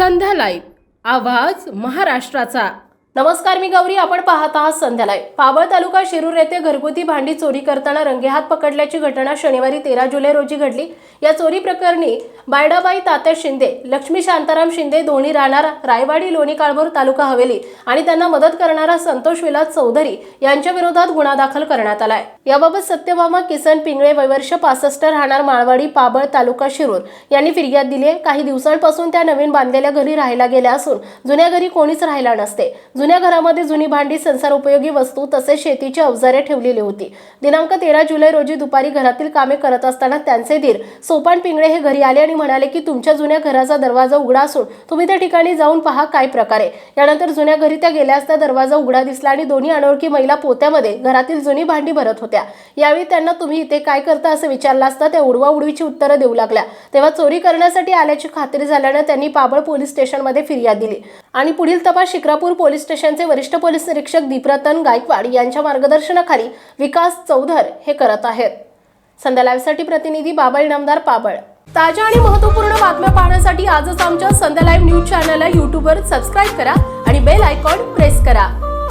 संध्या live आवाज महाराष्ट्राचा। नमस्कार, मी गौरी, आपण पाहत आहात संध्या लाईव्ह। पाबळ तालुका शिरूर येथे घरगुती भांडी चोरी करताना रंगेहात पकडल्याची घटना शनिवारी 13 जुलै रोजी घडली। या चोरी प्रकरणी बायडाबाई तात्या शिंदे, लक्ष्मी शांताराम शिंदे दोन्ही राहणार रायवाडी लोणी काळभोर तालुका हवेली आणि त्यांना मदत करणारा संतोष विलास चौधरी यांच्या विरोधात गुन्हा दाखल करण्यात आलाय। याबाबत सत्यभामा किसन पिंगळे वय वर्ष 65 राहणार माळवाडी पाबळ तालुका शिरूर यांनी फिर्याद दिली आहे। काही दिवसांपासून त्या नवीन बांधलेल्या घरी राहायला गेल्या असून जुन्या घरी कोणीच राहिला नसते। जुन्या घरामध्ये जुनी भांडी, संसार उपयोगी वस्तू तसेच शेतीची अवजारे ठेवलेली होती। दिनांक 13 जुलै रोजी दुपारी घरातील कामे करत असताना त्यांचे धीर सोपान पिंगळे हे घरी आले आणि म्हणाले की तुमच्या जुन्या घराचा दरवाजा उघडा असून तुम्ही त्या ठिकाणी जाऊन पहा काय प्रकारे। यानंतर जुन्या घरी त्या गेल्या असता दरवाजा उघडा दिसला आणि दोन्ही अनोळखी महिला पोत्यामध्ये घरातील जुनी भांडी भरत होत्या। यावेळी त्यांना तुम्ही इथे काय करता असं विचारलं असता त्या उडवाउडवीची उत्तरं देऊ लागल्या। तेव्हा चोरी करण्यासाठी आल्याची खात्री झाल्याने त्यांनी पाबळ पोलीस स्टेशनमध्ये फिर्याद दिली आणि पुढील तपास शिक्रापूर पोलीस स्टेशनचे वरिष्ठ पोलीस निरीक्षक दीपरतन गायकवाड यांच्या मार्गदर्शनाखाली विकास चौधर हे करत आहेत। संध्या लाईव्हसाठी प्रतिनिधी बाबा इनामदार पाबळ। ताज्या आणि महत्त्वपूर्ण बातम्या पाहण्यासाठी आजच आमच्या संध्या लाईव्ह न्यूज चॅनलला YouTube वर सबस्क्राइब करा आणि बेल आयकॉन प्रेस करा।